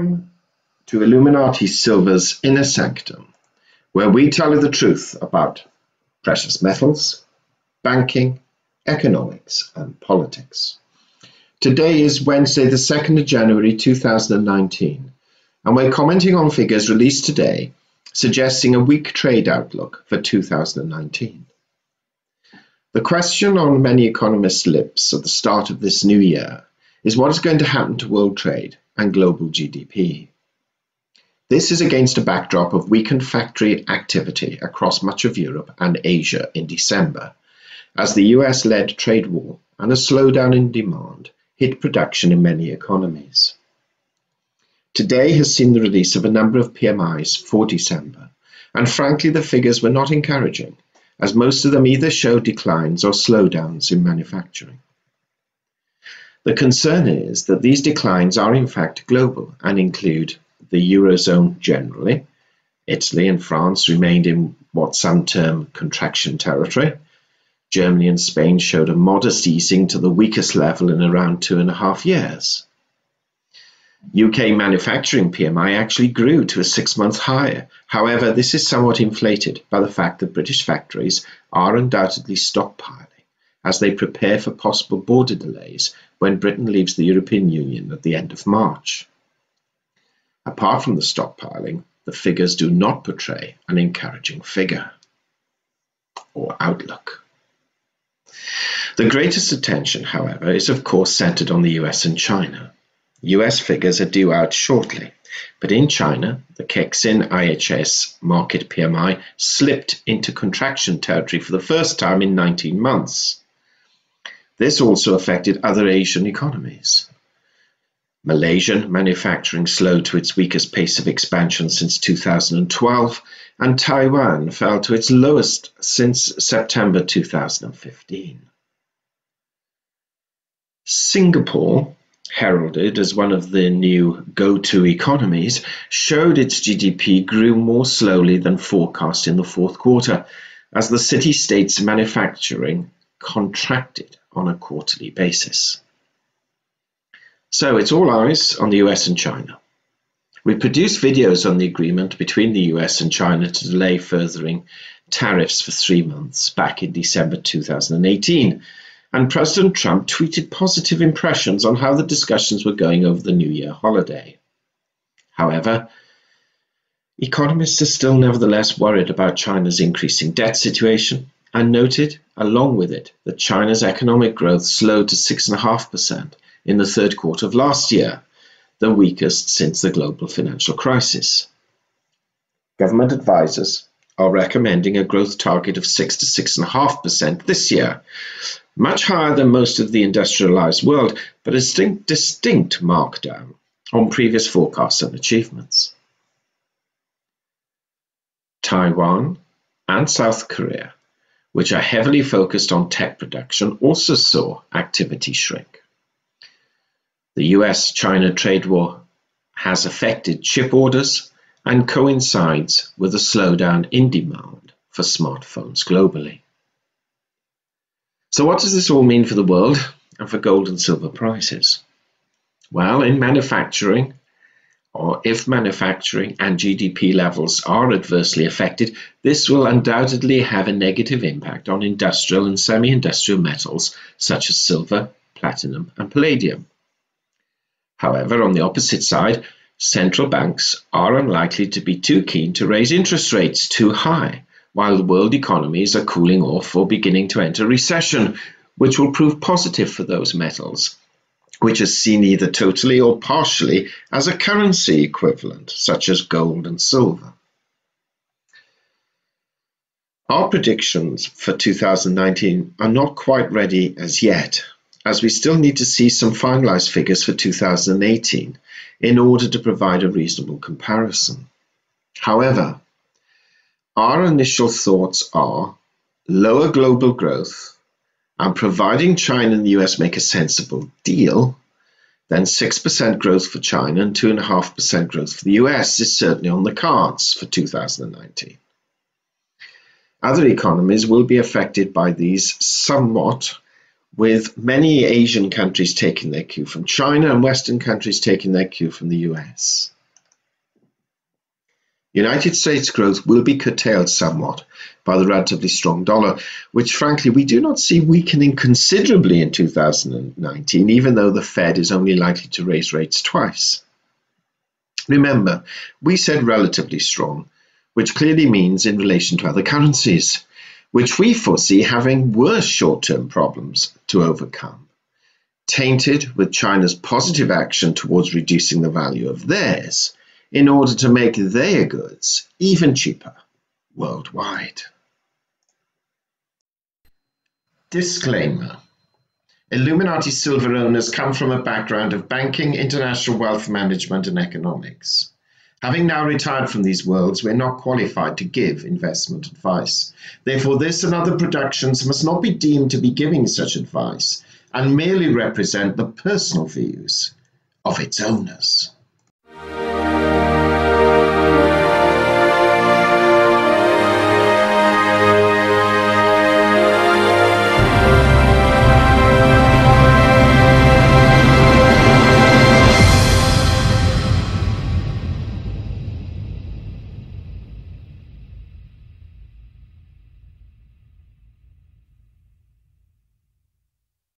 Welcome to Illuminati Silver's Inner Sanctum, where we tell you the truth about precious metals, banking, economics, and politics. Today is Wednesday, the 2nd of January 2019, and we're commenting on figures released today suggesting a weak trade outlook for 2019. The question on many economists' lips at the start of this new year is what is going to happen to world trade and global GDP. This is against a backdrop of weakened factory activity across much of Europe and Asia in December, as the US-led trade war and a slowdown in demand hit production in many economies. Today has seen the release of a number of PMIs for December, and frankly the figures were not encouraging, as most of them either show declines or slowdowns in manufacturing. The concern is that these declines are in fact global and include the Eurozone generally. Italy and France remained in what some term contraction territory. Germany and Spain showed a modest easing to the weakest level in around 2.5 years. UK manufacturing PMI actually grew to a 6-month high. However, this is somewhat inflated by the fact that British factories are undoubtedly stockpiling as they prepare for possible border delays when Britain leaves the European Union at the end of March. Apart from the stockpiling, the figures do not portray an encouraging figure or outlook. The greatest attention, however, is of course centered on the US and China. US figures are due out shortly, but in China, the Kexin IHS market PMI slipped into contraction territory for the first time in 19 months. This also affected other Asian economies. Malaysian manufacturing slowed to its weakest pace of expansion since 2012, and Taiwan fell to its lowest since September 2015. Singapore, heralded as one of the new go-to economies, showed its GDP grew more slowly than forecast in the fourth quarter, as the city-state's manufacturing contracted on a quarterly basis. So it's all eyes on the US and China. We produced videos on the agreement between the US and China to delay furthering tariffs for 3 months back in December 2018, and President Trump tweeted positive impressions on how the discussions were going over the New Year holiday. However, economists are still nevertheless worried about China's increasing debt situation, and noted, along with it, that China's economic growth slowed to 6.5% in the third quarter of last year, the weakest since the global financial crisis. Government advisors are recommending a growth target of 6 to 6.5% this year, much higher than most of the industrialized world, but a distinct markdown on previous forecasts and achievements. Taiwan and South Korea, which are heavily focused on tech production, also saw activity shrink. The US-China trade war has affected chip orders and coincides with a slowdown in demand for smartphones globally. So what does this all mean for the world and for gold and silver prices? Well, in manufacturing, or if manufacturing and GDP levels are adversely affected, this will undoubtedly have a negative impact on industrial and semi-industrial metals such as silver, platinum, and palladium. However, on the opposite side, central banks are unlikely to be too keen to raise interest rates too high, while the world economies are cooling off or beginning to enter recession, which will prove positive for those metals, which is seen either totally or partially as a currency equivalent, such as gold and silver. Our predictions for 2019 are not quite ready as yet, as we still need to see some finalized figures for 2018 in order to provide a reasonable comparison. However, our initial thoughts are lower global growth, and providing China and the US make a sensible deal, then 6% growth for China and 2.5% growth for the US is certainly on the cards for 2019. Other economies will be affected by these somewhat, with many Asian countries taking their cue from China and Western countries taking their cue from the US. United States growth will be curtailed somewhat by the relatively strong dollar, which frankly we do not see weakening considerably in 2019, even though the Fed is only likely to raise rates twice. Remember, we said relatively strong, which clearly means in relation to other currencies, which we foresee having worse short-term problems to overcome, tainted with China's positive action towards reducing the value of theirs in order to make their goods even cheaper worldwide. Disclaimer. Illuminati silver owners come from a background of banking, international wealth management, and economics. Having now retired from these worlds, we're not qualified to give investment advice. Therefore, this and other productions must not be deemed to be giving such advice and merely represent the personal views of its owners.